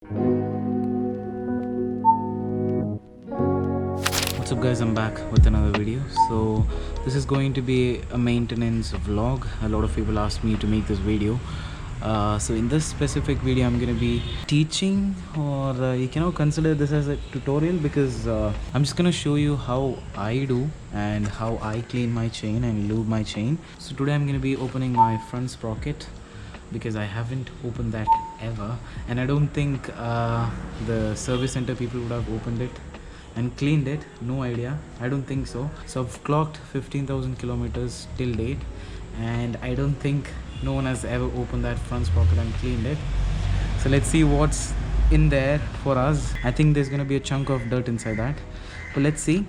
What's up guys, I'm back with another video. So this is going to be a maintenance vlog. A lot of people asked me to make this video. So in this specific video I'm going to be teaching, or you cannot consider this as a tutorial, because I'm just going to show you how I do and how I clean my chain and lube my chain. So today I'm going to be opening my front sprocket, because I haven't opened that ever, and I don't think the service center people would have opened it and cleaned it. No idea, I don't think so. So I've clocked 15,000 kilometers till date, and I don't think no one has ever opened that front sprocket and cleaned it. So let's see what's in there for us. I think there's gonna be a chunk of dirt inside that, but let's see.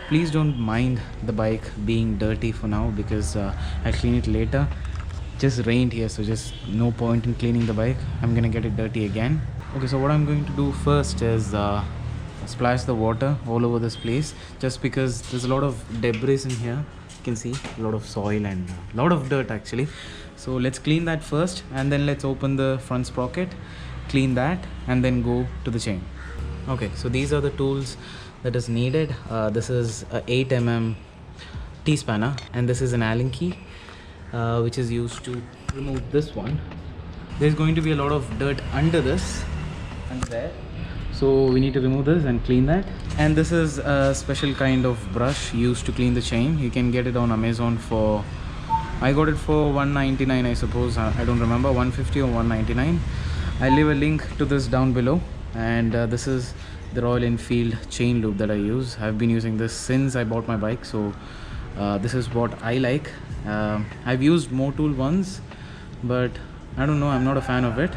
Please don't mind the bike being dirty for now, because I'll clean it later. Just rained here, so just no point in cleaning the bike. I'm gonna get it dirty again. Okay, so what I'm going to do first is splash the water all over this place, just because there's a lot of debris in here. You can see a lot of soil and a lot of dirt actually. So let's clean that first, and then let's open the front sprocket, clean that, and then go to the chain. Okay, so these are the tools that is needed. This is a 8mm T-spanner, and this is an Allen key, which is used to remove this one. There's going to be a lot of dirt under this and there, so we need to remove this and clean that. And this is a special kind of brush used to clean the chain. You can get it on Amazon for, I got it for $199, I suppose. I don't remember, $150 or $199. I'll leave a link to this down below. And this is the Royal Enfield chain lube that I use. I've been using this since I bought my bike, so this is what I like. I've used Motul once, but I don't know, I'm not a fan of it.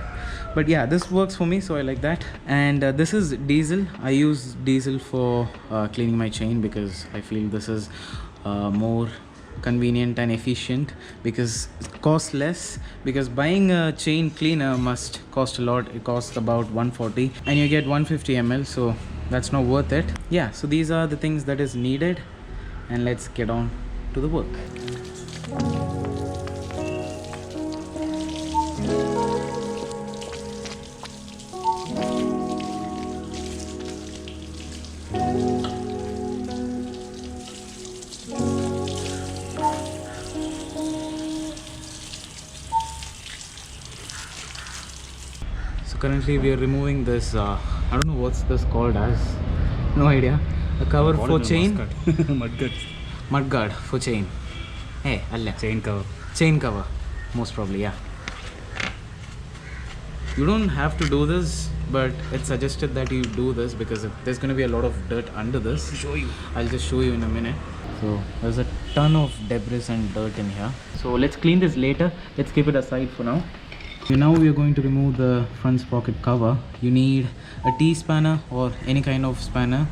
But yeah, this works for me, so I like that. And this is diesel. I use diesel for cleaning my chain, because I feel this is more convenient and efficient, because it costs less. Because buying a chain cleaner must cost a lot. It costs about 140, and you get 150 ml, so that's not worth it. Yeah, so these are the things that is needed, and let's get on to the work. So currently we are removing this, I don't know what's this called as, no idea. A cover for chain. Mudguard for chain. Hey, alla. Chain cover. Chain cover, most probably, yeah. You don't have to do this, but it's suggested that you do this, because there's going to be a lot of dirt under this. Show you. I'll just show you in a minute. So there's a ton of debris and dirt in here. So let's clean this later. Let's keep it aside for now. So now we are going to remove the front sprocket cover. You need a T-spanner or any kind of spanner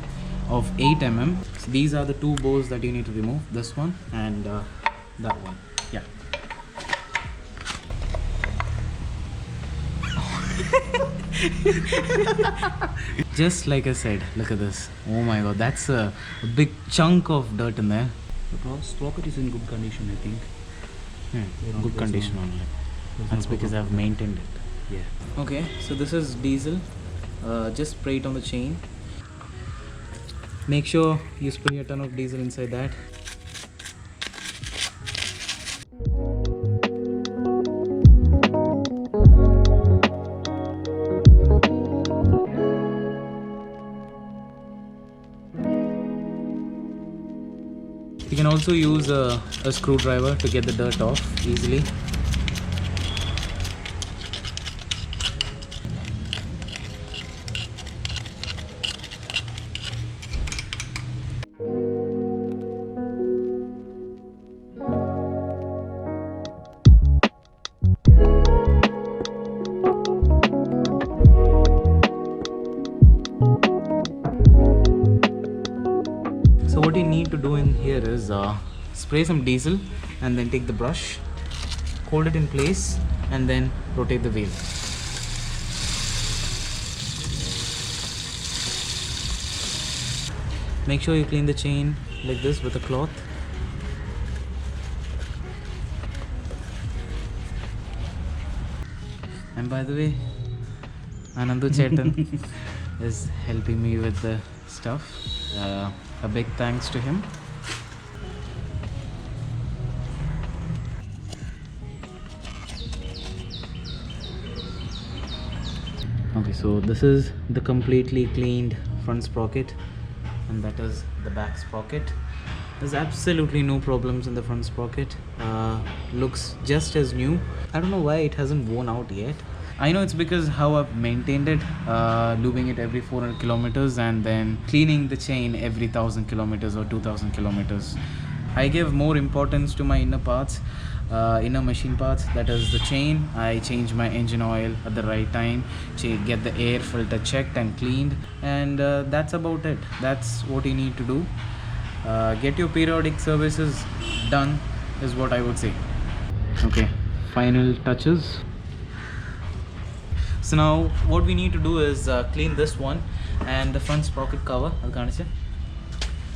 of 8mm. So these are the two bores that you need to remove. This one and that one. Yeah. Just like I said, look at this. Oh my god, that's a big chunk of dirt in there. The sprocket is in good condition, I think. Good condition only. That's because I've maintained it. Yeah. Okay, so this is diesel. Just spray it on the chain. Make sure you spray a ton of diesel inside that. You can also use a screwdriver to get the dirt off easily. So what you need to do in here is spray some diesel, and then take the brush, hold it in place, and then rotate the wheel. Make sure you clean the chain like this with a cloth. And by the way, Anandu Chetan is helping me with the stuff. A big thanks to him. Okay, so this is the completely cleaned front sprocket, and that is the back sprocket. There's absolutely no problems in the front sprocket. Looks just as new. I don't know why it hasn't worn out yet. I know it's because how I've maintained it, lubing it every 400 kilometers and then cleaning the chain every 1000 kilometers or 2000 kilometers. I give more importance to my inner parts, inner machine parts, that is the chain. I change my engine oil at the right time, get the air filter checked and cleaned, and that's about it. That's what you need to do. Get your periodic services done is what I would say. Okay, final touches. So now what we need to do is clean this one and the front sprocket cover.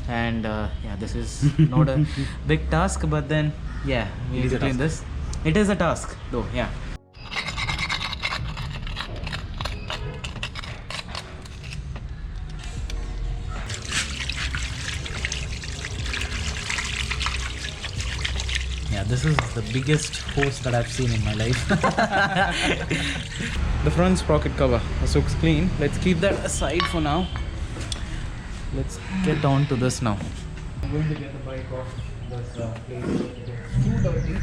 And yeah, this is not a big task, but then yeah, we need to clean this. It is a task though, yeah. Yeah, this is the biggest hose that I've seen in my life. The front sprocket cover looks clean. Let's keep that aside for now. Let's get on to this now. I'm going to get the bike off this place. It's too dirty.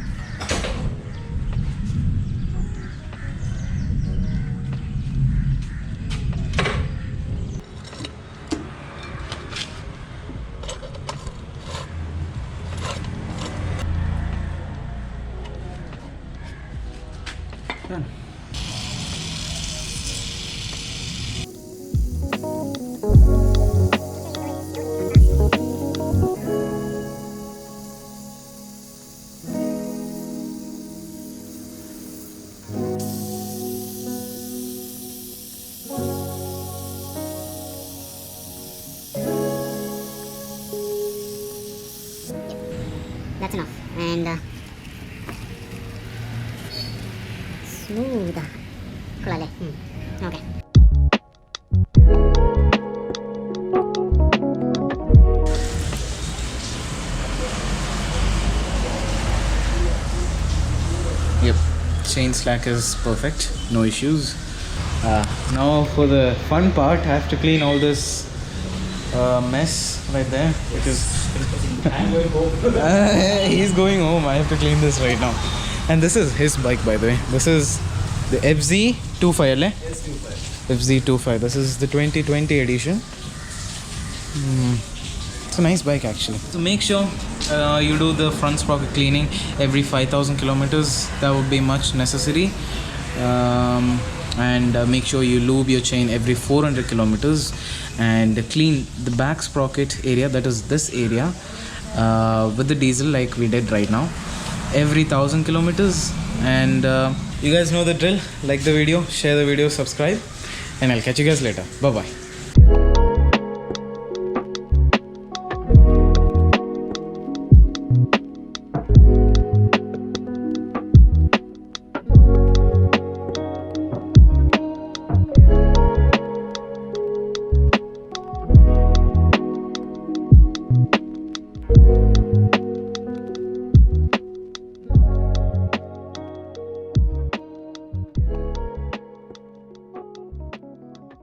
Done. That's enough. And smooth. Kulale. Okay. Yep, chain slack is perfect, no issues. Now for the fun part, I have to clean all this mess right there because I'm going home. he's going home. I have to clean this right now. And this is his bike, by the way. This is the FZ25, le? FZ25. This is the 2020 edition. It's a nice bike actually. So make sure you do the front sprocket cleaning every 5000 kilometers. That would be much necessary. And make sure you lube your chain every 400 kilometers and clean the back sprocket area, that is this area, with the diesel like we did right now, every 1000 kilometers. And you guys know the drill. Like the video, share the video, subscribe, and I'll catch you guys later. Bye bye.